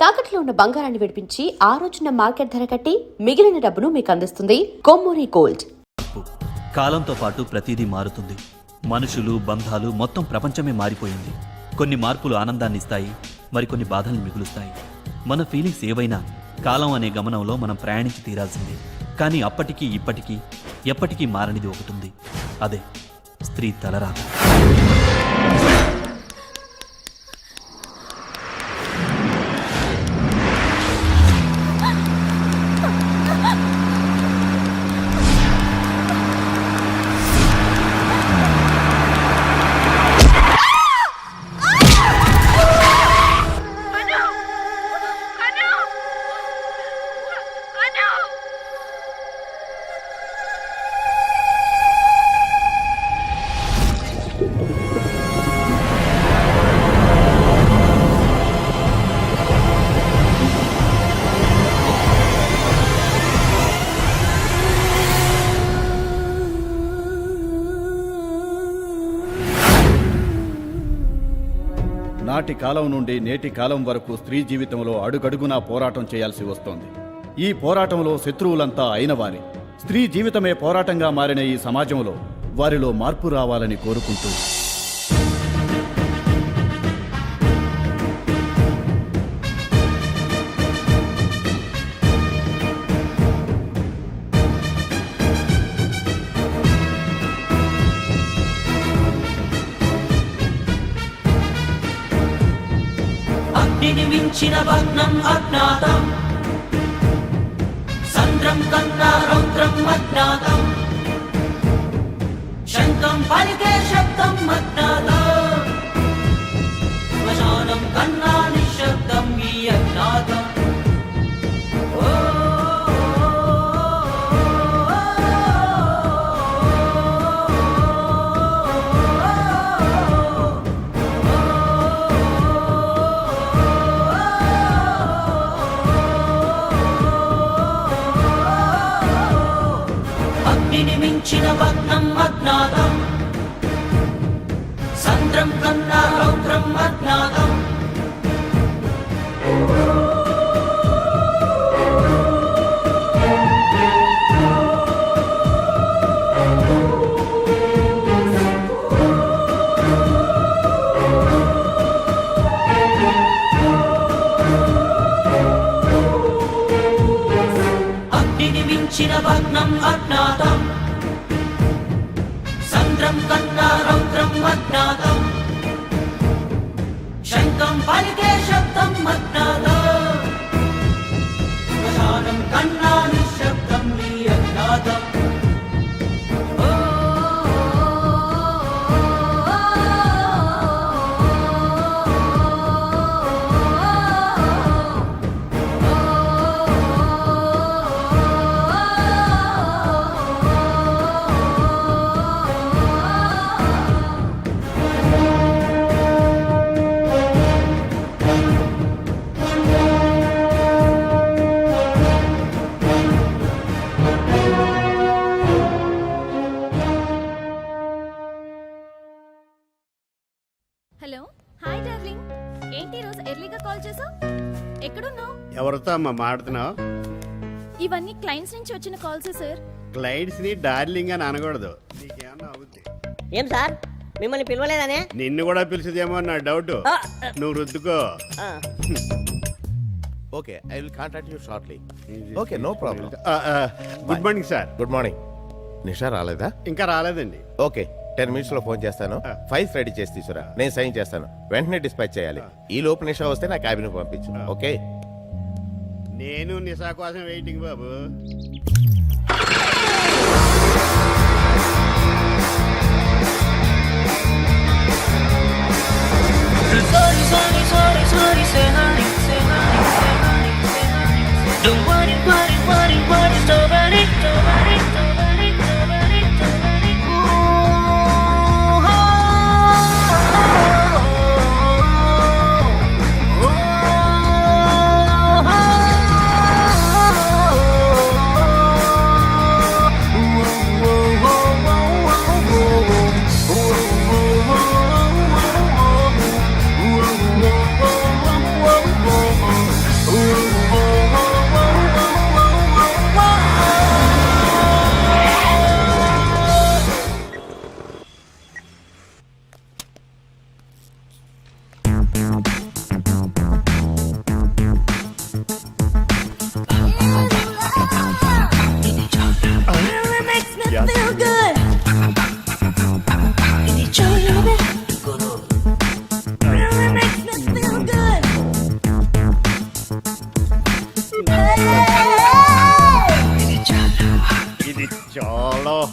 తాకట్లో ఉన్న బంగారాన్ని విడిపించి ఆ రోజున మార్కెట్ ధర కట్టి మిగిలిన డబ్బును మీకు అందిస్తుంది కొమ్మూరి గోల్డ్. కాలంతో పాటు ప్రతిదీ మారుతుంది. మనుషులు, బంధాలు, మొత్తం ప్రపంచమే మారిపోయింది. కొన్ని మార్పులు ఆనందాన్ని ఇస్తాయి, మరికొన్ని బాధల్ని మిగులుస్తాయి. మన ఫీలింగ్స్ ఏవైనా కాలం అనే గమనంలో మనం ప్రయాణించి తీరాల్సిందే. కానీ అప్పటికీ ఇప్పటికీ ఎప్పటికీ మారనిది ఒకటుంది, అదే స్త్రీ తలరాత. నాటి కాలం నుండి నేటి కాలం వరకు స్త్రీ జీవితంలో అడుగడుగునా పోరాటం చేయాల్సి వస్తోంది. ఈ పోరాటంలో శత్రువులంతా అయినవారే. స్త్రీ జీవితమే పోరాటంగా మారిన ఈ సమాజంలో వారిలో మార్పు రావాలని కోరుకుంటూ మించిన భగ్నం అజ్ఞాతం, సంద్రం కన్నా రౌద్రం అజ్ఞాతం, శంఖం పలికే శబ్దం అజ్ఞాతం, శ్మశానం కన్నా నిశ్శబ్దం ఈ అజ్ఞాతం. మించిన భగ్నం అజ్ఞాతం, సంద్రం కన్నా రౌద్రం అజ్ఞాతం. అగ్నిని మించిన భగ్నం అజ్ఞాతం, సంద్రం కన్నా రౌద్రం అజ్ఞాతం, శంఖం పలికే శబ్దం అజ్ఞాతం, శ్మశానం కన్నా నిశ్శబ్దం ఈ అజ్ఞాతం. Hello, hi darling. ఏంటి రోజు ఎర్లీగా కాల్ చేసావు? ఎక్కడున్నావు? ఎవరితో అమ్మా మాట్లాడుతున్నావు? ఇవన్నీ క్లయింట్స్ నుంచి వచ్చిన కాల్స్ సార్. క్లయింట్స్ ని డార్లింగ్ అని అనకూడదు. నీకేమన్నా అవుద్ది. ఏం సార్ మిమ్మల్ని పిలవలేదనే? నిన్ను కూడా పిలిచిదేమో నా డౌట్. నువ్వు రుద్దుకో. Okay, I will contact you shortly. Okay, no problem. Good morning sir. Good morning. Nisha రాలేదా? ఇంకా రాలేదండి. ఓకే, 10 minutes లో ఫోన్ చేస్తాను. ఫైల్స్ రెడీ చేసి తీసుకురా, నేను సైన్ చేస్తాను. వెంటనే డిస్పాచ్ చేయాలి. ఈ లోపు నిషా వస్తే నా క్యాబిన్ పంపించు. ఓకే, నేను నిశా కోసం వెయిటింగ్ బాబు.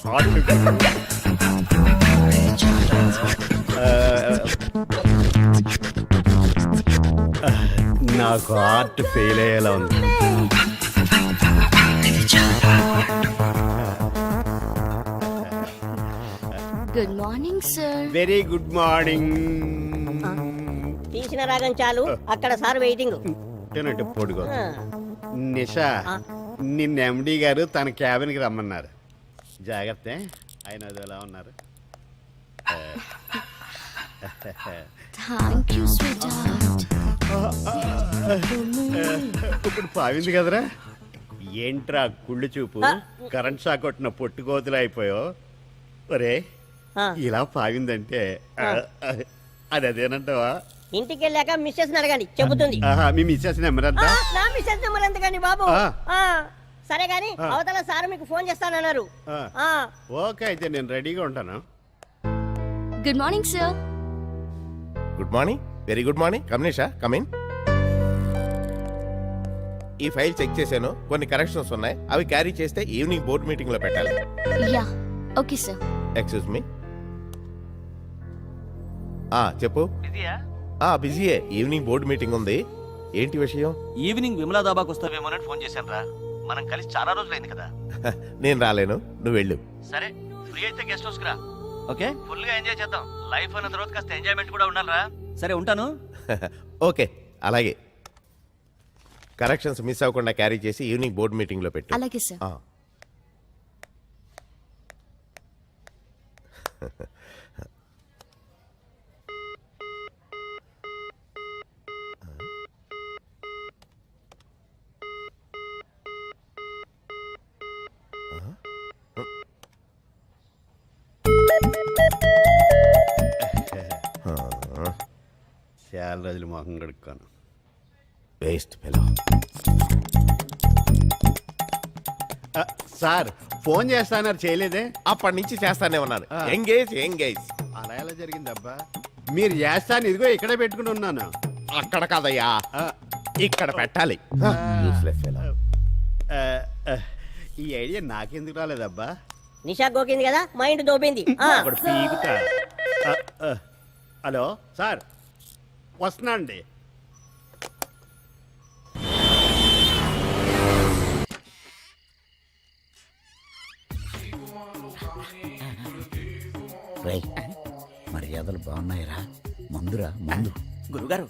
హాట్ నాకు హార్ట్ ఫెయిల్ అయ్యేలా ఉంది. Good morning sir. Very good morning. తీసిన రాగం చాలు, అక్కడ సార్ వెయిటింగ్. తినండి పొడుగు. నిషా, నిన్న ఎండి గారు తన క్యాబిన్కి రమ్మన్నారు. జాగ్రత్త, ఆయన అది ఎలా ఉన్నారు. Thank you sweet heart. ఇప్పుడు పావింది కదరా. ఏంట్రా కుళ్ళు చూపు, కరెంట్ షాక్ కొట్టిన పొట్టు కోతులు అయిపోయావు. ఒరే, ఇలా పావిందంటే అది అదేనంటావా? ఇంటికి వెళ్ళాక మిస్సెస్ అడగండి, చెబుతుంది. మీ మిస్సెస్ నెంబర్ అంతా? నా మిస్సెస్ నెంబర్ ఎంతకండి బాబు? సరే గాని అవతల సార్ మీకు ఫోన్ చేస్తానన్నారు. ఓకే, అయితే నేను రెడీగా ఉంటాను. Good morning sir. Good morning, very good morning. కమనేషా, కమిన్. ఈ ఫైల్ చెక్ చేశాను, కొన్ని కరెక్షన్స్ ఉన్నాయి. అవి క్యారీ చేస్తే ఈవినింగ్ బోర్డ్ మీటింగ్ లో పెట్టాలి. Yeah okay sir. Excuse me. చెప్పు. బిజీయే. ఈవినింగ్ బోర్డు మీటింగ్ ఉంది. ఏంటి విషయం? ఈవినింగ్ విమలా దాబాకి వస్తావేమోనని ఫోన్ చేశాను రా. మనం కలిసి చాలా రోజులైంది కదా. నేను రాలేను, నువ్వు వెళ్ళు. సరే, ఫ్రీ అయితే గెస్ట్ హౌస్ రా. ఓకే, ఫుల్ గా ఎంజాయ్ చేద్దాం. లైఫ్ అన్న తర్వాత కాస్త ఎంజాయ్మెంట్ కూడా ఉండాలిరా. సరే, ఉంటాను. ఓకే, అలాగే. కరెక్షన్స్ మిస్ అవ్వకుండా క్యారీ చేసి ఈవినింగ్ బోర్డు మీటింగ్ లో పెట్టు. అలాగే సార్. చాలా రోజులు మొహం కడుక్కోను. Waste fellow. సార్, ఫోన్ చేస్తానన్నారు, చేయలేదే? అప్పటి నుంచి చేస్తానే ఉన్నాను. Engage engage. అలా ఎలా జరిగిందబ్బా? మీరు చేస్తాను, ఇదిగో ఇక్కడే పెట్టుకుని ఉన్నాను. అక్కడ కాదయ్యా, ఇక్కడ పెట్టాలి. Useless fellow. ఈ ఐడియా నాకెందుకు రాలేదబ్బా? నిషా గోకింది కదా, మైండ్ దోబింది. ఒకడు పీకుతా. హలో సార్, వస్తున్నా అండి. మర్యాదలు బాగున్నాయిరా. మందురా మందు. గురుగారు,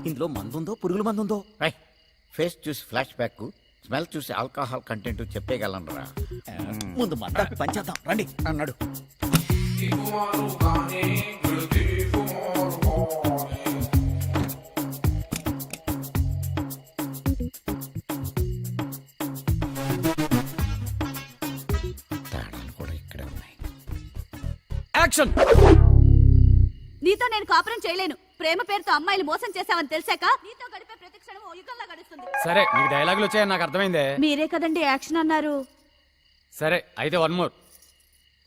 ఇందులో మందుందో పురుగుల మందుందో? ఫేస్ చూసి ఫ్లాష్ బ్యాక్, స్మెల్ చూసి ఆల్కహాల్ కంటెంట్ చెప్పేయగలనరా. ముందు మంద పంచేద్దాం రండి అన్నాడు. తాళాలు కూడా ఇక్కడే ఉన్నాయి. యాక్షన్. నీతో నేను కాపురం చేయలేను. ప్రేమ పేరుతో అమ్మాయిలు మోసం చేశావని తెలిసాక నీతో గడిపే ప్రతి క్షణం ఓ యుగంలా గడుస్తుంది. సరే, నీకు డైలాగులు వచ్చాయని నాకు అర్థమైందే. మీరే కదండి యాక్షన్ అన్నారు. సరే, అయితే వన్ మోర్.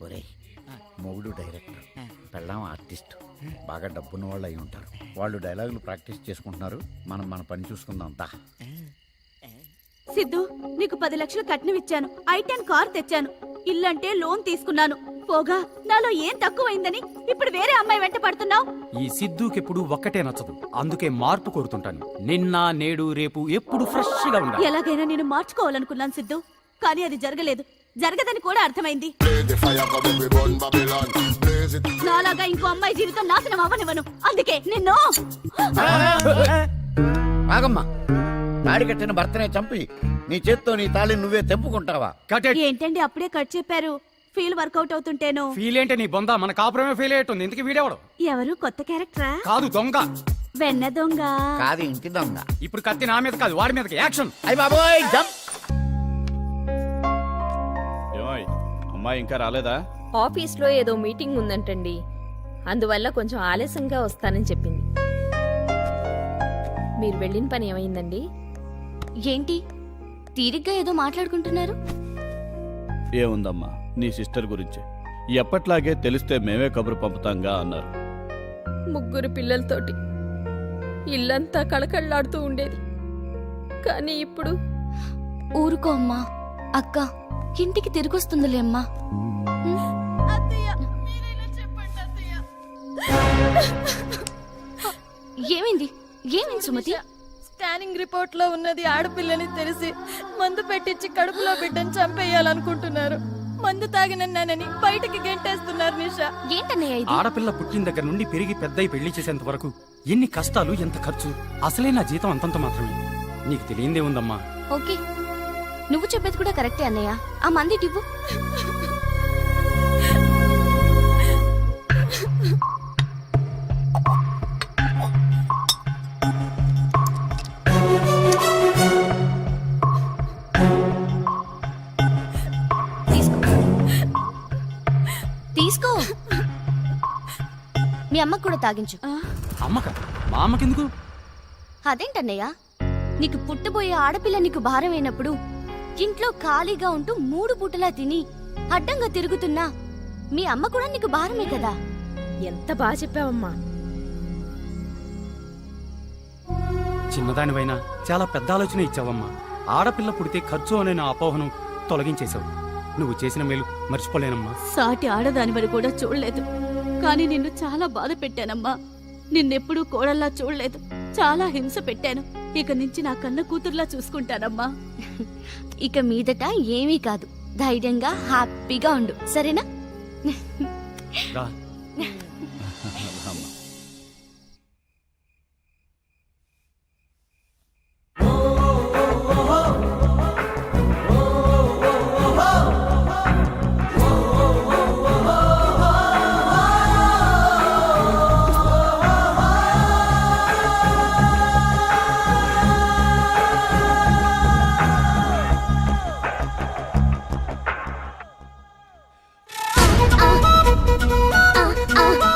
ఒరేయ్, మొగుడు డైరెక్టర్, పెళ్ళాం ఆర్టిస్ట్, బాగా డబ్బున్న వాళ్ళు అయి ఉంటారు. వాళ్ళు డైలాగులు ప్రాక్టీస్ చేసుకుంటున్నారు, మనం మన పని చూసుకుందాం. దా. సిద్ధు, నీకు 10 లక్షలు కట్నం ఇచ్చాను, I10 కార్ తెచ్చాను, ఇల్లంటే లోన్ తీసుకున్నాను. పోగా నాలో ఏం తక్కువైందని ఇప్పుడు వేరే అమ్మాయి వెంట పడుతున్నావు. ఈ సిద్ధుకెప్పుడు ఒక్కటే నచ్చదు, అందుకే మార్పు కోరుతుంటాను. నిన్న నేడు రేపు ఎప్పుడు ఫ్రెష్ గా ఉండాలి. ఎలాగైనా నేను మార్చుకోవాలనుకున్నాను సిద్ధు, కానీ అది జరగలేదు. జరగదని కూడా అర్థమైంది. నాలాగా ఇంకో అమ్మాయి జీవితం నాశనం అవ్వనివ్వను. అందుకే నిన్ను. ఆగమ్మా, తాడి కట్టిన భర్తనే చంపి నీ చేత్తో నీ తాళి నువ్వే తెంపుకుంటావా? ఏంటండి అప్పుడే కట్ చెప్పారు? Feel work out అవుతుంటేనో. ఫీల్ ఏంటే నీ బొంద, మన కాపురమే ఫీల్ అయ్యేటుంది. ఇంతకీ వీడేవాడు? ఎవరు కొత్త క్యారెక్టరా? కాదు, దొంగ. వెన్న దొంగ కాదు, ఇంటి దొంగ. ఇప్పుడు కత్తి నా మీద కాదు, వాడి మీదకి. యాక్షన్. అయ్య బాబోయ్, జంప్. అమ్మాయి ఇంకా రాలేదా? ఆఫీస్లో ఏదో మీటింగ్ ఉందంటండి, అందువల్ల కొంచెం ఆలస్యంగా వస్తానని చెప్పింది. మీరు వెళ్ళిన పని ఏమైందండి? ఏంటి తీరిగ్గా ఏదో మాట్లాడుకుంటున్నారు? ఏముందమ్మా, నీ సిస్టర్ గురించి. ఎప్పట్లాగే తెలిస్తే మేమే కబురు పంపుతాంగా అన్నారు. 3 పిల్లలతోటి ఇల్లంతా కళకళలాడుతూ ఉండేది. కానీ ఇప్పుడు ఊరుకో అమ్మా. అక్క, ఇంటికి తిరిగొస్తుందిలే అమ్మా. ఏమైంది ఏమైంది సుమతి? స్కానింగ్ రిపోర్ట్ లో ఉన్నది ఆడపిల్లని తెలిసి మందు పెట్టించి కడుపులో బిడ్డను చంపేయాలనుకుంటున్నారు. మందు తాగినన్నానని బయటికి గెంటేస్తున్నారు నిషా. ఏంటన్నయ్య ఇది? ఆడపిల్ల పుట్టిన దగ్గర నుండి పెరిగి పెద్దయి పెళ్లి చేసేంత వరకు ఎన్ని కష్టాలు, ఎంత ఖర్చు. అసలే నా జీతం అంతంత మాత్రమే. నీకు తెలియందే ఉందమ్మా. ఓకే, నువ్వు చెప్పేది కూడా కరెక్టే అన్నయ్య. ఆ మంది ఇవ్వు. తీసుకో. మీ అమ్మకు కూడా తాగించు. అమ్మక మా అమ్మకెందుకు? అదేంటన్నయ్య, నీకు పుట్టబోయే ఆడపిల్ల నీకు భారం అయినప్పుడు ఇంట్లో ఖాళీగా ఉంటూ 3 పూటలా తిని అడ్డంగా తిరుగుతున్నా మీ అమ్మ కూడా నీకు భారమే కదా. ఎంత బాగా చెప్పావమ్మా. చిన్నదానివైనా చాలా పెద్ద ఆలోచన ఇచ్చావమ్మా. ఆడపిల్ల పుడితే ఖర్చు అనే నా అపోహను తొలగించేశావు. నువ్వు చేసిన మేలు మర్చిపోలేనమ్మా. సాటి ఆడదానివని కూడా చూడలేదు, కానీ నిన్ను చాలా బాధ పెట్టానమ్మా. నిన్నెప్పుడూ కోడల్లా చూడలేదు, చాలా హింస పెట్టాను. ఇక నుంచి నా కన్న కూతుర్లా చూసుకుంటానమ్మా. ఇక మీదట ఏమీ కాదు, ధైర్యంగా హ్యాపీగా ఉండు, సరేనా? రా. ఆ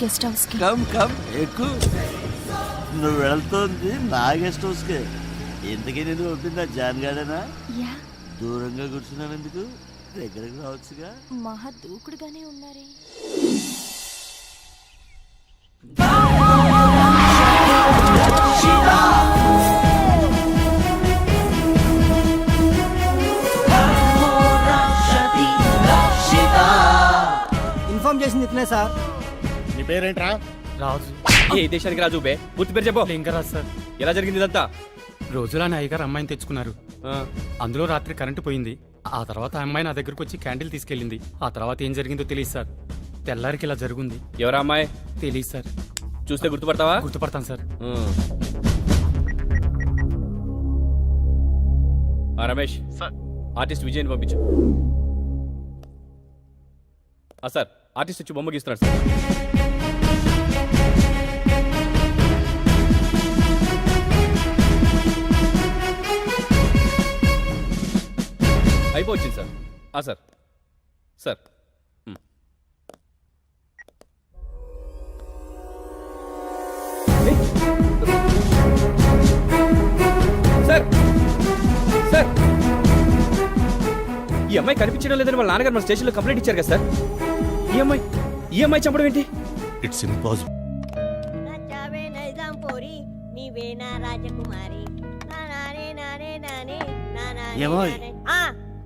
గెస్ట్ హౌస్ కి. కమ్ కమ్ ఎక్కు. నువ్వు వెళ్తోంది నా గెస్ట్ హౌస్కే. ఇంతకీ నేను పంపిందా జాన్ గార్డెనా? యా, దూరంగా కూర్చున్నాను ఎందుకు? దగ్గరకు రావచ్చుగా. మహా దూకుడుగానే ఉన్నారే. ఇన్ఫార్మ్ చేసింది ఇతనే సార్. నీ పేరేంట్రా? రాజు. ఏ దేశానికి రాజు బే? పూర్తి పేరు చెప్పు. లింగరాజ్ సార్. ఎలా జరిగింది ఇదంతా? రోజులాని అయ్యగారు అమ్మాయిని తెచ్చుకున్నారు. ఆ, అందులో రాత్రి కరెంటు పోయింది. ఆ తర్వాత ఆ అమ్మాయి నా దగ్గరకు వచ్చి క్యాండిల్ తీసుకెళ్ళింది. ఆ తర్వాత ఏం జరిగిందో తెలియదు సార్. తెల్లారికి ఇలా జరుగుంది. ఎవరా అమ్మాయి? తెలియదు సార్. చూస్తే గుర్తుపడతావా? గుర్తుపడతాను సార్. రమేష్ ఆర్టిస్ట్ విజయ్ని పంపించు. సార్ ఆర్టిస్ట్ వచ్చి బొమ్మ గీస్తున్నాడు సార్. అయిపోవచ్చింది sir. Sir sir sir sir ఈ అమ్మాయి కనిపించడం లేదని వాళ్ళ నాన్నగారు మన స్టేషన్లో కంప్లైంట్ ఇచ్చారు కదా సార్. ఈ అమ్మాయి చంపడం ఏంటి? It's impossible. నచ్చావే నైజాం పోరి నీవేనా రాజకుమారి నా నానే నానే నానే నా నానే ఏమోయ్? నానే.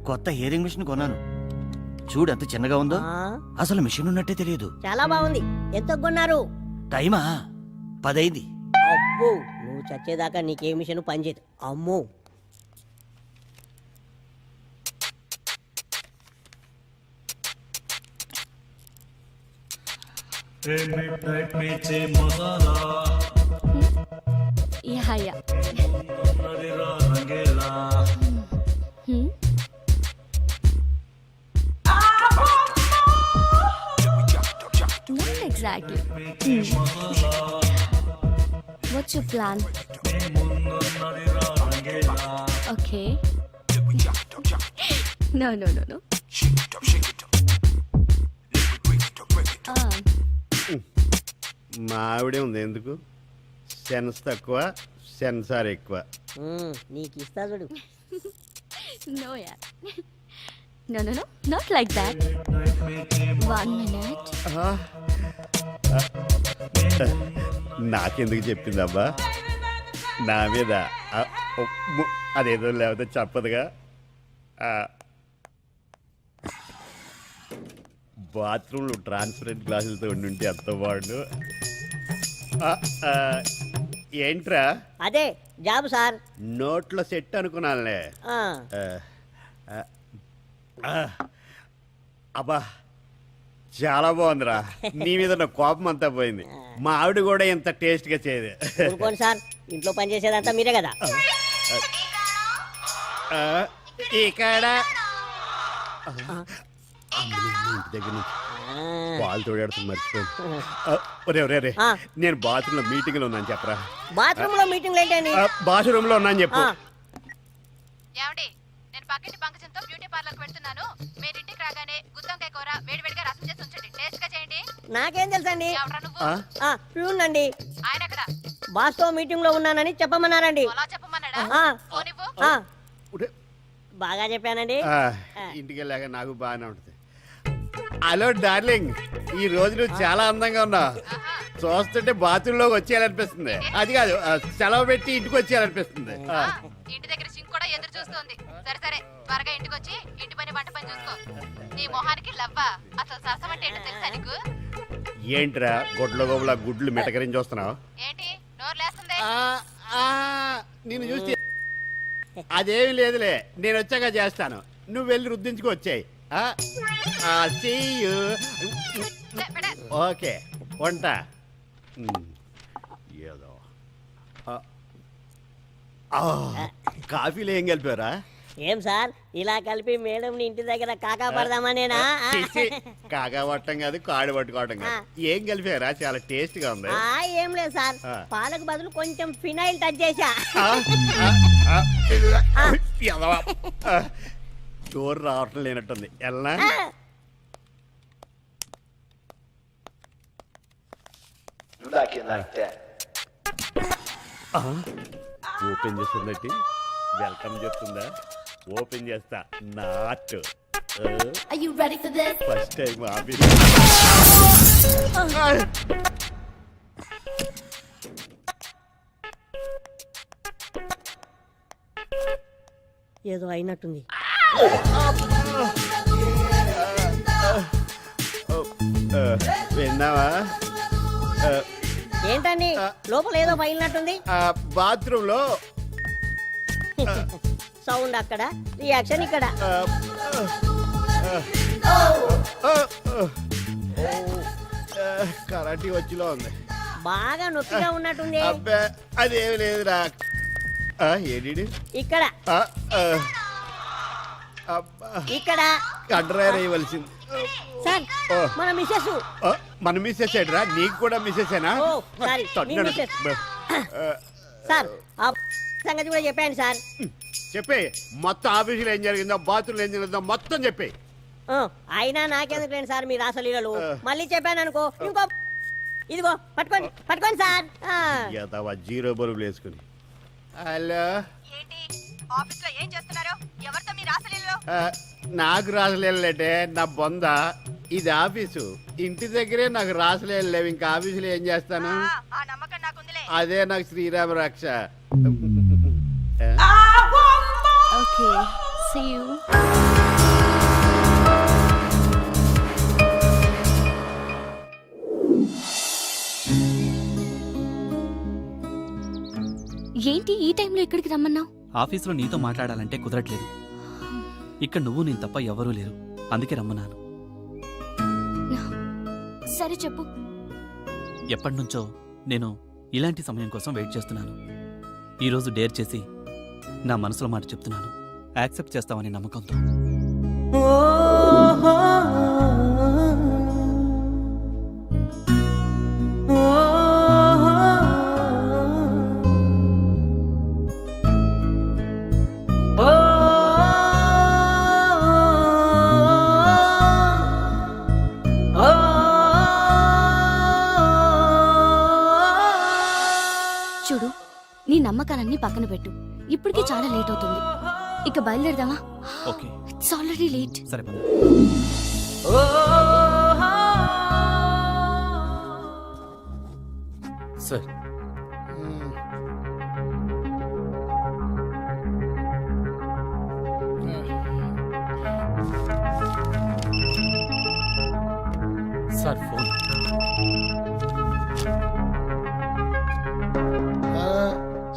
కొత్త హియరింగ్ మిషన్ కొన్నాను. చూడు ఎంత చిన్నగా ఉందో. అసలు మిషన్ ఉన్నట్టే తెలియదు. చాలా బాగుంది. ఎంత కొన్నారు? టైమా 10 అయింది. అబ్బో, నువ్వు చచ్చేదాకా నీకే మిషన్ పనిచేయదు. అమ్మో. Yeah yeah. Not exactly. What's your plan? Okay. No. మా ఆవిడే ఉంది ఎందుకు? సెన్స్ తక్కువ, సెన్సార్ ఎక్కువ. నీకు ఇస్తా చూడు. No, yeah. No. Not like that. 1 minute. నాకెందుకు చెప్పిందబ్బా? నా మీద అదేదో లేకపోతే చెప్పదుగా. బాత్రూంలో ట్రాన్స్పరెంట్ గ్లాసులతో ఉండి ఎంత బాగుండు. ఏంట్రా? అదే జాబ్ సార్. నోట్లో సెట్ అనుకున్నానులే. అబ్బా చాలా బాగుందిరా. నీ మీద నా కోపం అంతా పోయింది. మా ఆవిడ కూడా ఇంత టేస్ట్ గా చేయదు. ఊరుకోండి సార్, ఇంట్లో పని చేసేదంతా మీరే కదా. ఇక్కడ ఇంటి దగ్గర నుంచి పాలు తోడాడుతుంది మర్చిపోయింది. ఒరే నేను బాత్రూమ్ లో మీటింగ్ లో ఉన్నాను చెప్పరా. బాత్రూమ్ లో మీటింగ్ ఏంటండి? బాత్రూమ్ లో ఉన్నాను చెప్పు. ఏమండి, నేను పక్కింటి పంకజంతో బ్యూటీ పార్లర్ కి వెళ్తున్నాను. మీరు ఇంటికి రాగానే గుత్తొంకాయ కూర వేడివేడిగా రసం చేసి ఉంచండి. టేస్ట్ గా చేయండి. నాకేం తెలుసండి? ఎవరా నువ్వు? ప్యూన్ అండి. ఆయన ఎక్కడ? బాస్ తో మీటింగ్ లో ఉన్నానని చెప్పమన్నారండి. అలా చెప్పమన్నాడా? ఫోన్ ఇవ్వు. బాగా చెప్పానండి. ఇంటికి వెళ్ళాక నాకు బాగానే ఉంటుంది. హలో డార్లింగ్, ఈ రోజు నువ్వు చాలా అందంగా ఉన్నావు. చూస్తుంటే బాత్రూంలోకి వచ్చేయాలనిపిస్తుంది. అది కాదు, సెలవు పెట్టి ఇంటికి వచ్చేయాలనిపిస్తుంది. ఇంటి దగ్గర సింక్ కూడా ఎదురు చూస్తుంది. సరే త్వరగా ఇంటికి వచ్చి ఇంటి పని వంట పని చూసుకో. నీ మొహానికి లవ్వా? అసలు సరసం అంటే ఏంటో తెలుసా నీకు? ఏంట్రా గొడ్ల గోబుల గుడ్లు మెటకరించి వస్తున్నావు? ఏంటి నోరు లేస్తుంది? నేను చూస్తే అదేమి లేదులే, నేను వచ్చాక చేస్తాను. నువ్వు వెళ్ళి రుద్దించుకు వచ్చాయి. ఓకే వంట ఏదో. కాఫీలో ఏం కలిపారా? ఏం సార్ ఇలా కలిపి మేడం ఇంటి దగ్గర కాకా పడదామనేనా? కాకా పట్టడం కాదు, కాడు పట్టుకోవటం కాదు. ఏం కలిపారా? చాలా టేస్ట్ గా ఉంది. ఏం లేదు సార్, పాలకు బదులు కొంచెం ఫినైల్ టచ్ చేశా. డోర్ రావటం లేనట్టుంది. ఎలా ఓపెన్ చేస్తుందట్టి వెల్కమ్ చెప్తుందా? ఓపెన్ చేస్తా. Not first time office. ఏదో అయినట్టుంది. విన్నావా? ఏంటండి లోపల ఏదో పగిలినట్టుంది? బాత్రూమ్ లో సౌండ్ అక్కడ, రియాక్షన్ ఇక్కడ. కరాటీ వచ్చిలో ఉంది. బాగా నొప్పిగా ఉన్నట్టుంది. అబ్బా అదేమి లేదురా. ఏడి ఇక్కడ ఇక్కడ కండ్రాయర్ వేయవలసింది. సార్ మన మిస్సెస్. మన మిస్సెస్ ఏడ్రా? నీకు కూడా మిస్సెసేనా? ఓ సారీ, మీ మిస్సెస్. సార్ ఆ సంగతి కూడా చెప్పాను సార్. చెప్పే మొత్తం ఆఫీసులో ఏం జరిగిందో, బాత్రూంలో ఏం జరిగిందో మొత్తం చెప్పే. అయినా నాకెందుకు లేండి సార్ మీ రాసలీలలు. మళ్ళీ చెప్పాను అనుకో ఇంకో ఇదిగో పట్టుకోండి పట్టుకోండి సార్. యథావా జీరో బరువులు వేసుకుని. హలో, నాకు రాసలేటే నా బొంద. ఇది ఆఫీసు, ఇంటి దగ్గరే నాకు రాసలేదు లేవు. ఇంకా ఆఫీసులో ఏం చేస్తాను? అదే నాకు శ్రీరామ రక్ష. ఏంటి ఈ టైంలో ఇక్కడికి రమ్మన్నావు? ఆఫీస్లో నీతో మాట్లాడాలంటే కుదరట్లేదు. ఇక్కడ నువ్వు నేను తప్ప ఎవరూ లేరు, అందుకే రమ్మన్నాను. సరే చెప్పు. ఎప్పటినుంచో నేను ఇలాంటి సమయం కోసం వెయిట్ చేస్తున్నాను. ఈరోజు డేర్ చేసి నా మనసులో మాట చెప్తున్నాను. యాక్సెప్ట్ చేస్తామనే నమ్మకంతో. చూడు, నీ నమ్మకాలన్నీ పక్కన పెట్టు. ఇప్పటికి చాలా లేట్ అవుతుంది. ఇక బయలుదేరదామా? Okay, it's already late. సరే పద. Sir sir phone.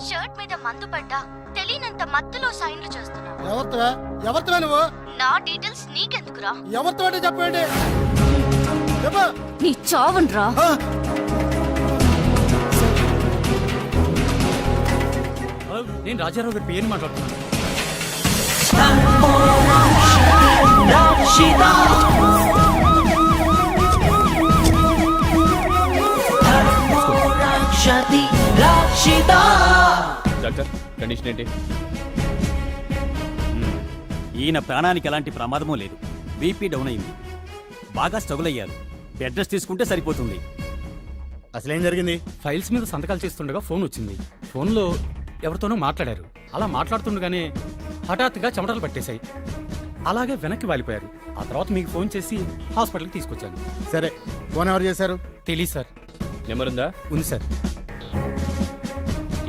షర్ట్ మీద మందు పడ్డా తెలియనంత మత్తులో సైన్లు చేస్తున్నా. ఎవరితో నువ్వు? నా డీటెయిల్స్ నీకెందుకురా? ఎవరితో చెప్పండి. నీ చావన్రా. నేను రాజారావు గారి పేరు మాట్లాడుతున్నాను. డాక్టర్, కండిషన్ ఏంటి? ఈయన ప్రాణానికి ఎలాంటి ప్రమాదమూ లేదు. బీపీ డౌన్ అయింది, బాగా స్ట్రగుల్ అయ్యారు. బెడ్ రెస్ట్ తీసుకుంటే సరిపోతుంది. అసలేం జరిగింది? ఫైల్స్ మీద సంతకాలు చేస్తుండగా ఫోన్ వచ్చింది. ఫోన్లో ఎవరితోనో మాట్లాడారు. అలా మాట్లాడుతుండగానే హఠాత్తుగా చెమటలు పట్టేశాయి. అలాగే వెనక్కి వాలిపోయారు. ఆ తర్వాత మీకు ఫోన్ చేసి హాస్పిటల్కి తీసుకొచ్చాను. సరే, ఫోన్ ఎవరు చేశారు? తెలీదు సార్. నెంబర్ ఉందా? ఉంది సార్.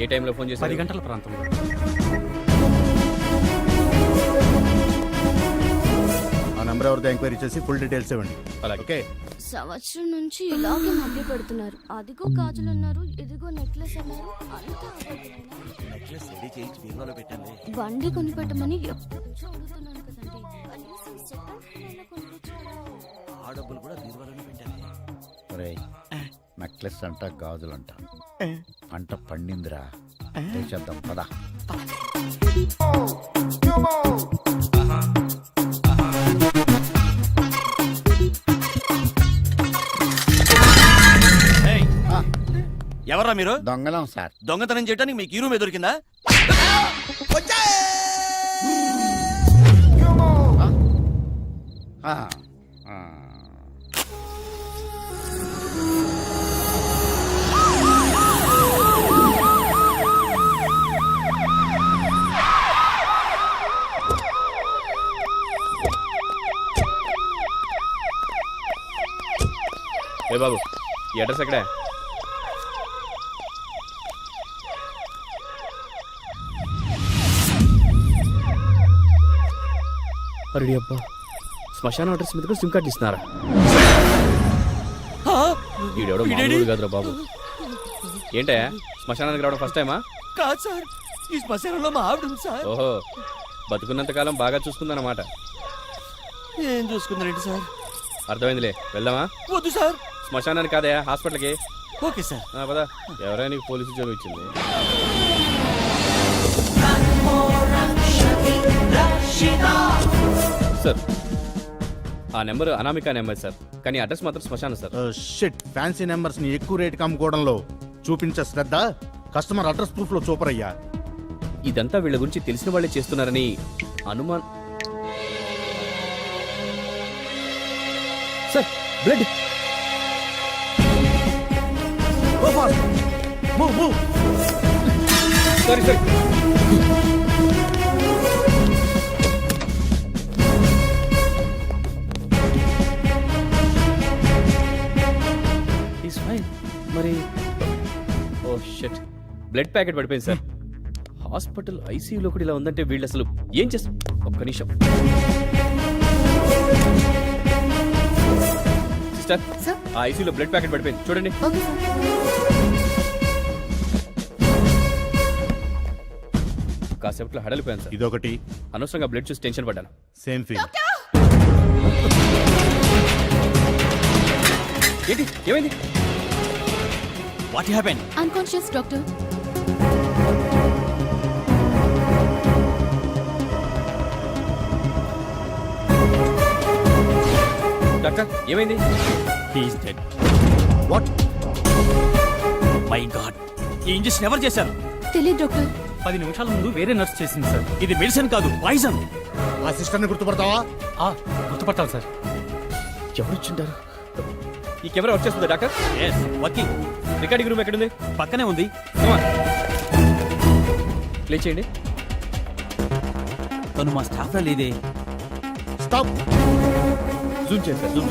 ఏ టైంలో ఫోన్ చేసి? 10 గంటల ప్రాంతంలో. ఆ నంబర్ ఎవరితో ఎంక్వైరీ చేసి ఫుల్ డీటెయిల్స్ ఇవ్వండి. అలాగే. ఓకే. సంవత్సరం నుంచి ఇలాగే మభ్య పెడుతున్నారు. అదిగో గాజులు అన్నారు, ఇదిగో నెక్లెస్ అన్నారు. బండి కొనిపెట్టమని ఎప్పటి నుంచో అడుగుతున్నాను కదండి. కనీసం సెకండ్ హ్యాండ్ అయినా కొనిపించారా? ఆ డబ్బులు కూడా బీరువాలోనే పెట్టాలి. నెక్లెస్ అంట, గాజులంట. పంట పండిందిరా. చేద్దాం పదా. ఎవరా మీరు? దొంగలం సార్. దొంగతనం చేయడానికి మీకు ఈ రూమ్ దొరికిందా? ఏ బాబు ఈ అడ్రస్ ఎక్కడే? అరే అబ్బా, శ్మశానం అడ్రస్ మీద కూడా సిమ్ కార్డు ఇస్తున్నారా? ఈడెవడో మామూలు కాదురా బాబు. ఏంటయ్యా శ్మశానానికి రావడం ఫస్ట్ టైమా? కాదు సార్, ఈ శ్మశానంలో మా ఆవిడ ఉంది సార్. ఓహో, బతుకున్నంతకాలం బాగా చూసుకుందన్నమాట. ఏం చూసుకుందండి సార్? అర్థమైందిలే, వెళ్దామా? వద్దు సార్. శ్మశానానికి కాదయా, హాస్పిటల్కి. Okay sir. పదా, ఎవరైనా నీకు పోలీసు ఉద్యోగం ఇచ్చింది? సార్, ఆ నెంబర్ అనామిక నెంబర్ సార్, కానీ అడ్రస్ మాత్రం శ్మశానం సార్. షిట్, ఫ్యాన్సీ నెంబర్స్ ని ఎక్కువ రేటుకి అమ్ముకోవడంలో చూపించే శ్రద్ధ కస్టమర్ అడ్రస్ ప్రూఫ్ లో చూపరయ్యా. ఇదంతా వీళ్ళ గురించి తెలిసిన వాళ్ళే చేస్తున్నారని అనుమాన్. Sir, blood. Sorry sir. Is fine. మరి ఓ షిట్, బ్లడ్ ప్యాకెట్ పడిపోయింది సార్. హాస్పిటల్ ఐసీయూలో కూడా ఇలా ఉందంటే వీళ్ళు అసలు ఏం చేస్తారు? ఒక్క నిమిషం సిస్టర్, ఆ ఐసీయూలో బ్లడ్ ప్యాకెట్ పడిపోయింది చూడండి. కాసేపట్లో హడలిపోయాను సార్. ఇదొకటి. అనవసరంగా బ్లడ్ చూసి టెన్షన్ పడ్డాను. Same feel. ఏంటి, ఏమైంది? What happen? Unconscious doctor. Doctor, ఏమైంది? He is dead. What? My god, ఈ ఇంజెక్షన్ ఎవరు చేశారు? తెలియదు డాక్టర్. 10 నిమిషాల ముందు వేరే నర్స్ చేసింది సార్. ఇది మెడిసిన్ కాదు, పాయిజన్. ఆ సిస్టర్ ని గుర్తుపడతావా? గుర్తుపట్టాలి సార్. ఎవరు వచ్చింటారు? ఈ కెమెరా వర్క్ చేస్తుందా doctor? Yes, working. Recording room ఎక్కడుంది? పక్కనే ఉంది. ప్లే చేయండి. తను మా స్టాఫ్ లో లేదే. స్టాప్. జూమ్ చేయండి సార్, జూమ్.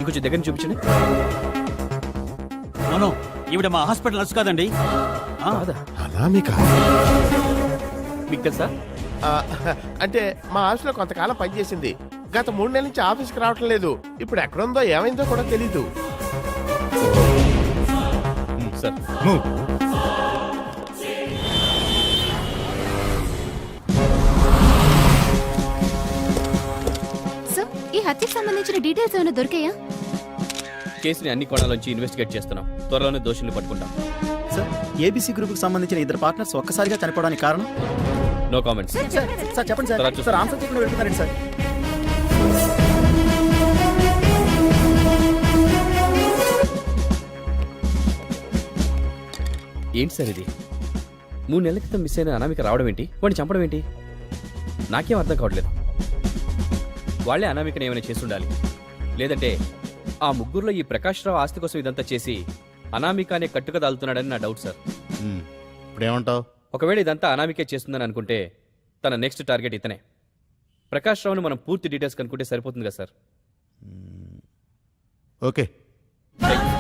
ఇంకొంచెం దగ్గర నుంచి చూపించండి. నో, ఈవిడ మా హాస్పిటల్ నర్స్ కాదండి. కాదా? అనామిక మీకు తెలుసా? అంటే మా ఆఫీస్లో కొంతకాలం పనిచేసింది. గత 3 నెలల నుంచి ఆఫీస్కి రావటం లేదు. ఇప్పుడు ఎక్కడుందో ఏమైందో కూడా తెలీదు. Sir, move. సార్, ఈ హత్యకు సంబంధించిన డీటెయిల్స్ ఏమైనా దొరికాయా? కేసుని అన్ని కోణాల్లోంచి ఇన్వెస్టిగేట్ చేస్తున్నాం. త్వరలోనే దోషుల్ని పట్టుకుంటాం. సార్, ఏబీసీ గ్రూప్ కి సంబంధించిన ఇద్దరు పార్ట్నర్స్ ఒక్కసారిగా చనిపోవడానికి కారణం? No comments. సార్ చెప్పండి సార్. తర్వాత చూస్తాం. సార్ ఆన్సర్ చెప్పకుండా వెళ్ళిపోతారండి సార్. ఏంటి సార్ ఇది? 3 నెలల క్రితం మిస్ అయిన అనామిక రావడం ఏంటి, వాడిని చంపడం ఏంటి? నాకేం అర్థం కావట్లేదు. వాళ్ళే అనామికని ఏమైనా చేసి ఉండాలి. లేదంటే ఆ ముగ్గురులో ఈ ప్రకాష్ రావు ఆస్తి కోసం ఇదంతా చేసి అనామిక అనే కట్టుక దాల్తున్నాడని నా డౌట్ సార్. ఇప్పుడు ఏమంటావు? ఒకవేళ ఇదంతా అనామికే చేస్తుందని అనుకుంటే తన నెక్స్ట్ టార్గెట్ ఇతనే. ప్రకాష్ రావుని మనం పూర్తి డీటెయిల్స్ కనుక్కుంటే సరిపోతుంది కదా సార్. ఓకే. థాంక్యూ.